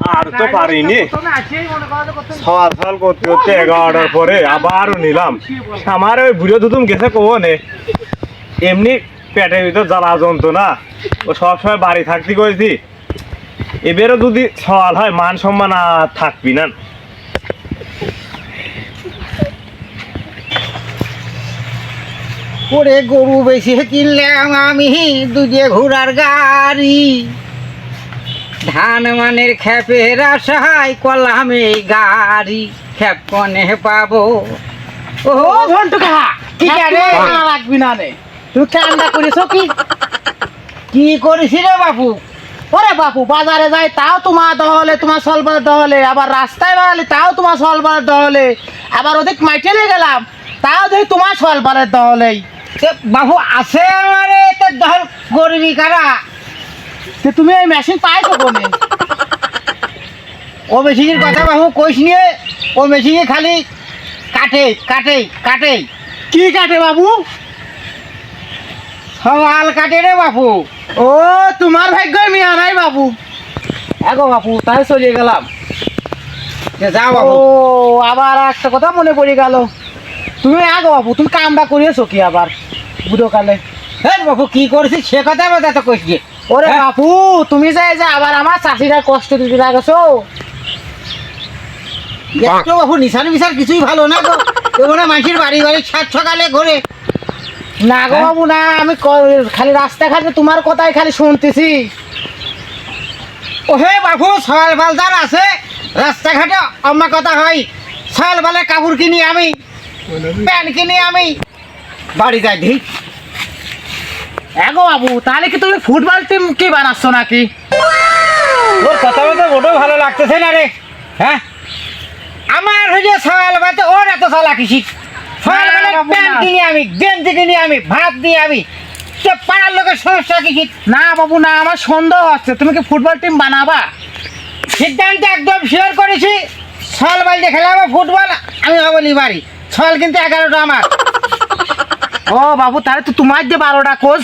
আর তো পারিনি, সকাল করতে করতে 11টার পরে আবারও নিলাম। আমার ওই বুড়ো দুদুম গেছে কোনে, এমনি পেটের ভিতর জ্বালা যন্ত্রণা, ও সবসময় বাড়ি থাকতে কইছি। এবারও যদি সওয়াল হয় মান সম্মান আর থাকবি না। ওরে গরু বেশি কিনলাম আমি দুজে ঘোড়ার গাড়ি, ধান মানের খেপের আশায় কলাম এই গাড়ি, খেপ কনে পাবো। ও ঘন্টু কাহা কি জানে লাগবি না রে, তুই কান্দা করেছো কি করেছি রে বাপু? ওরে বাপু বাজারে যাই তাও তোমার দহলে, তোমার সলবার দহলে, আবার রাস্তায় বেড়ালে তাও তোমার সলবার দহলে, আবার ওদিক মাইটেলে গেলাম তাও দেখি তোমার সলবারের দহলেই। বাবু আছে আমারে তো দহল গরিবি কারা, তুমি এই মেশিন পাইছো কোনে? ও মেশিনের কথা বাবু কইস নিয়ে, ও মেশিনে খালি কাটে কাটে কাটে। কি কাটে বাবু? সওয়াল কাটে রে বাপু। ও তোমার ভাগ্য মিয়া নাই বাবু। এগো বাপু তাই চলে গেলাম। যাও বাবু। ও আবার একটা কথা মনে পড়ে গেল, তুমি আগো বাবু তুমি কামটা করিয়েছো কি আবার বুড়ো কালে? হ্যাঁ বাবু কি করেছিস সে কথা বলতে তো কইছি। ওরে বাপু তুমি যাই যে আবার আমার চাষিরা কষ্ট দিতে লাগেছো। একটু বাবু নিশান মিশান কিছুই ভালো না গো, তোমরা মানুষের বাড়ি বাড়ি সাত সকালে ঘুরে। না গো বাবু না, আমি খালি রাস্তাঘাটে তোমার কথাই খালি শুনতেছি। ও হে বাবু সকাল বালদার আছে রাস্তাঘাটে আমার কথা হয়, সকাল বেলা কাপড় কিনি আমি, প্যান্ট কিনি আমি, বাড়ি যাই ঠিক। এগো বাবু তাহলে কি তুমি ফুটবল টিম কি বানাচ্ছ নাকি? ওর কথা বলতে ওটাও ভালো লাগতেছে না রে। হ্যাঁ আমার হয়ে সকাল বেলাতে ওর এত চালাকি শিখ, সকাল বেলা প্যান্ট কিনি আমি, গেঞ্জি কিনি আমি, ভাত দিই আমি, পাড়ার লোকের সমস্যা কি? না বাবু না, আমার সন্দেহ হচ্ছে তুমি কি ফুটবল টিম বানাবা। সিদ্ধান্ত একদম শেয়ার করেছি, সকাল বেলা খেলাবো ফুটবল, আমি হবো লিবারি, সকাল কিন্তু 11টা আমার। ও বাবু তাহলে তো তোমার যে 12টা কোচ,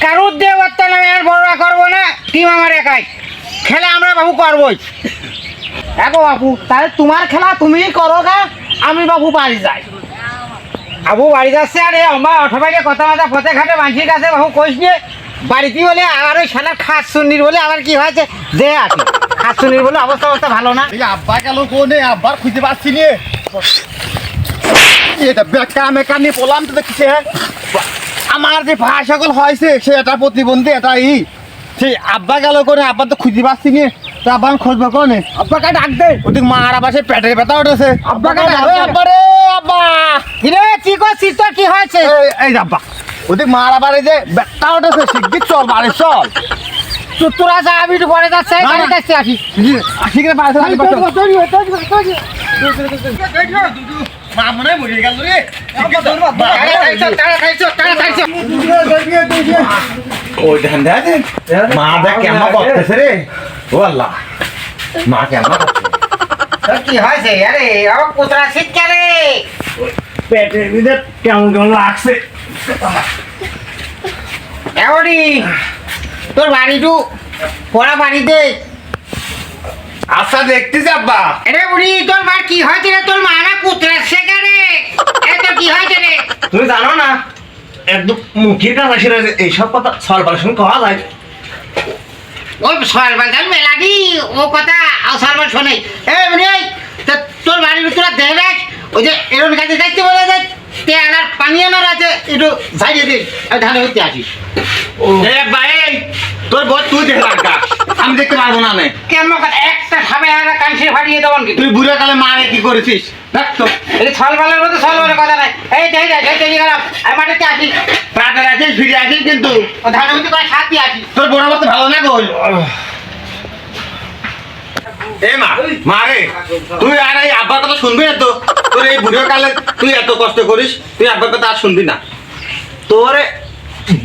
কারুর দিয়ে বর্তমান আমি আর বড়রা করবো না, টিম আমার একাই, খেলা আমরা বাবু করবোই। এগো বাবু তাহলে তোমার খেলা তুমিই করো গা, আমি বাবু বাড়ি যাই। বাবু বাড়ি যাচ্ছে আরে আমার অটো বাইকে কথা মাথা পথে ঘাটে মানুষের কাছে বাবু কইস নিয়ে বাড়িতে বলে আর ওই সালার খাস শুনির বলে আবার কি হয়েছে যে আছে খাস শুনির বলে অবস্থা ভালো না। আব্বা গেল কোনে, আব্বার খুঁজে পাচ্ছি নে। এটা বেকা মেকা নিয়ে পড়লাম তো দেখছি। আমার যে ভাই সকল হয়েছে সে এটা প্রতিবন্ধী এটাই, সেই আব্বা গেল কোনে, আব্বা তো খুঁজে পাচ্ছি নে। তা আব্বা আমি খুঁজবো কোনে? আব্বাকে ডাক দে, ওদিক মার আবার সে পেটের ব্যথা উঠেছে। আব্বাকে ডাক দে। আব্বা রে আব্বা, কিরে কি করছিস তোর কি হয়েছে? এই আব্বা ওদিক মার আবার এই যে ব্যথা উঠেছে, শিগগির চল বাড়ি চল। তোরা যা আমি একটু পরে যাচ্ছি, আমি যাচ্ছি আসি। শিগগির বাড়ি চল। মা মনে মরে গেল রে। ওই ধান দে মা দেখ কেমন করতেছে রে। ও আল্লাহ মা কেমন করতেছে। কি হয়েছে? আরে আমার পুত্রা শিক্ষা রে, পেটের ভিতর কেমন কেমন লাগছে। এমনই তোর বাড়িটু পড়া বাড়িতে। আচ্ছা দেখতেছি আব্বা। আরে বুড়ি তোর মা কি হয়েছে রে? তোর মা না পুত্রা শেখা রে, তোর কি হয়েছে রে? তুমি জানো না একদম মুখের কাছে সেরে এইসব কথা সলপারেশন করা যায়। ওই সরবাল গাল মেলাডি ও কথা সরবাল শোনে। বুড়ি তোর বাড়ির তোরা দেখে রাখ, ওই যে এরকম কাছে যাইতে বলে যায় তেল আর পানি আনার আছে, একটু ঝাড়িয়ে দিন আমি ধানে হইতে আসি। ভাই তোর বউ তুই দেখে রাখা, আমি দেখতে পারবো না। কেমন একটা খাবে আর কানসে ফাটিয়ে দেবন কি? তুই বুড়া কালে মারে কি করেছিস দেখ তো। এই ছলবালের মধ্যে ছলবালের কথা নাই। এই দেখে যাই দেখে গেলাম আমি মাঠেতে আসি, তাড়াতাড়ি আসিস ফিরে আসিস কিন্তু। ও ধানে হইতে করে সাত দিয়ে আসি। তোর বড় মতো ভালো না গোল। এ মা মারে তুই আর এই আব্বার কথা শুনবি না তো? তোর এই বুড়ো কালে তুই এত কষ্ট করিস, তুই আব্বার কথা আর শুনবি না। তোরে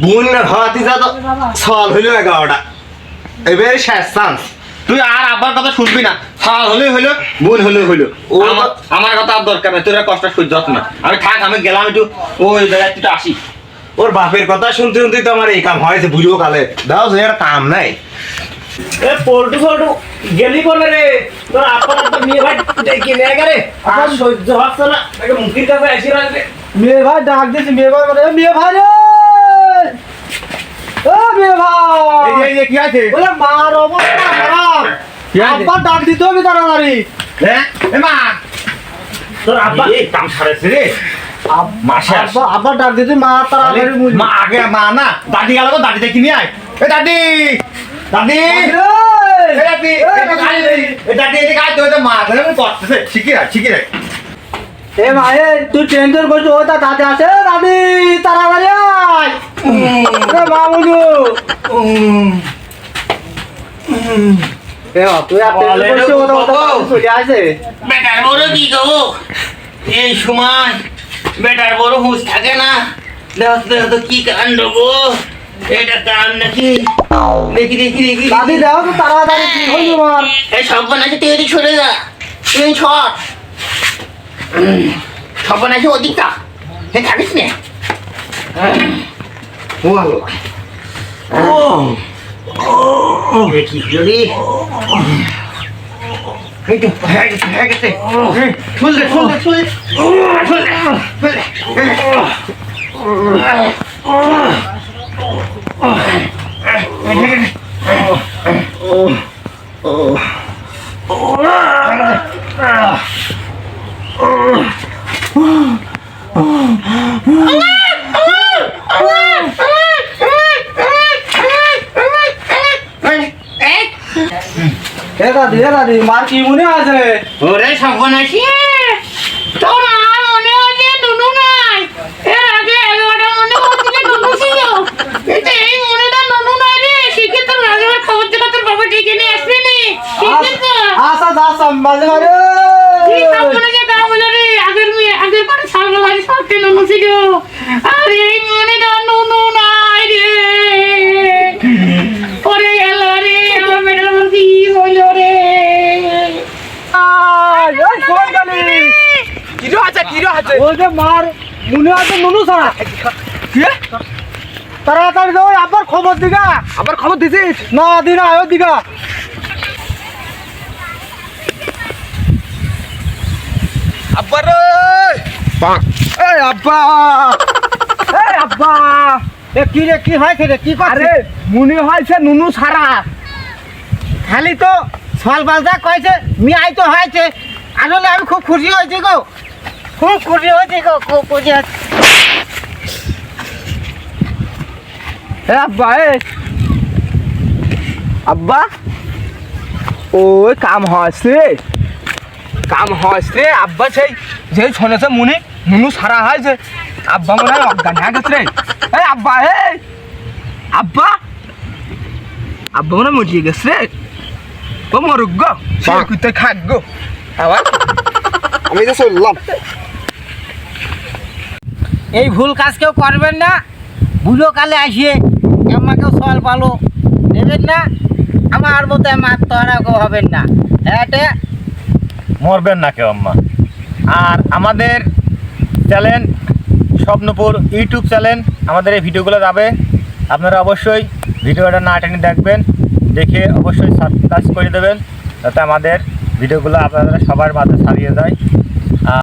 বোন হওয়াতে যা তো সল হইল 11টা, এবারে শেষ চান্স। তুই আর আব্বার কথা শুনবি না, সল হলে হইলো বোন হলে হইলো। আমার কথা আর দরকার নেই, তোর কষ্ট সহ্য হতো না। আমি থাক, আমি গেলাম একটু ওই জায়গায় একটু আসি। ওর বাপের কথা শুনতে শুনতে তো আমার এই কাম হয়েছে বুড়ো কালে। দাও যে কাম নাই। এ পল্টু ফল্টু গেলি করবে রে তোর আপন আপনার মেয়ে ভাই ডেকে নিয়ে গেলে আর সহ্য হচ্ছে না তাকে মুখির কাছে এসে রাখবে মেয়ে ভাই ডাক দিয়েছে মেয়ে ভাই বলে মেয়ে ভাই রে ও মেয়ে ভাই এই কি আছে বলে মার অবস্থা খারাপ কি আছে? আব্বা ডাক দিতে হবে তাড়াতাড়ি হ্যাঁ এ মা তোর আব্বা এই কাম সারেছে রে মাসে আসে। আব্বা ডাক দিতে মা তাড়াতাড়ি মুজি মা আগে মা না দাদি গেল তো দাদি দেখি নিয়ে আয় এ দাদি দাদি এ দাদি এ দাদি এদিকে আয় তো মা ধরে করতেছে শিখি রে এ ভাই তুই টেনশন করছিস ও তা দাদি আছে দাদি তাড়াতাড়ি আয় এ মামুলু এ তুই আর টেনশন করছিস ও তা চলে আসে বেটার বড় কি গো এই সময় বেটার বড় হুঁশ থাকে না দেখো তো কি কাণ্ড গো এটা কান নাকি দেখি দাদি দাও তো তাড়াতাড়ি কি হইল আমার এই সব বানাচ্ছে তুই ওদিক সরে যা তুই ছট সব বানাচ্ছে ওদিকটা হে থাকিস নে ও ভালো ও কি হলো রে এই তো হয়ে গেছে চল এ দাদি মার কি মনে আছে ওরে সর্বনাশী তোর আর মনে হচ্ছে নুনু নাই এর আগে 11টা মনে হচ্ছিল নুনু ছিল কিন্তু এই মনেটা নুনু নাই রে শিখে তোর রাজবার খবর দিলে তোর বাবা ডেকে নিয়ে আসবে নি শিখে আসা যাস মাঝে মাঝে কি সর্বনাশী তা বলে রে আগের পরে সর্বনাশী সত্যি নুনু ছিল আর এই মনেটা নুনু নাই রে ওরে গেল রে আমার মেয়েটার মধ্যে কি হইল রে ও যে মার মনে আছে নুনু ছাড়া কি তাড়াতাড়ি যাও আবার খবর দিগা আবার খবর দিছিস না দিনা আয়ো দিগা আব্বা রে এই আব্বা এই আব্বা এ কি রে কি হয়েছে রে কি আরে করছিস মনে হয়েছে নুনু ছাড়া খালি তো সল বালদা কয়েছে মিয়াই তো হয়েছে আসলে আমি খুব খুশি হয়েছি গো খুব খুশি হয়েছি গো খুব খুশি হয়েছি এ আব্বা আব্বা ওই কাম হয়েছে আব্বা সেই যে শোনেছে মুনি নুনু সারা হয়েছে আব্বা মনে হয় অজ্ঞান হয়ে গেছে রে এই আব্বা আব্বা আব্বা মনে হয় মরিয়ে গেছে রে ও মরুক গো সে কুইতে খাক গো আবার আমি তো চললাম এই ভুল কাজ কেউ করবেন না বুড়ো কালে আসিয়ে আমাকেও সল পালো নেবেন না আমার মতো আত্মহারা কেউ হবেন না এটা মরবেন না কেউ আম্মা আর আমাদের চ্যানেল স্বপ্নপুর ইউটিউব চ্যানেল আমাদের এই ভিডিওগুলো যাবে আপনারা অবশ্যই ভিডিওটা না টেনে দেখবেন দেখে অবশ্যই সাবস্ক্রাইব করে দেবেন যাতে আমাদের ভিডিওগুলো আপনারা সবার মাঝে ছাড়িয়ে যায়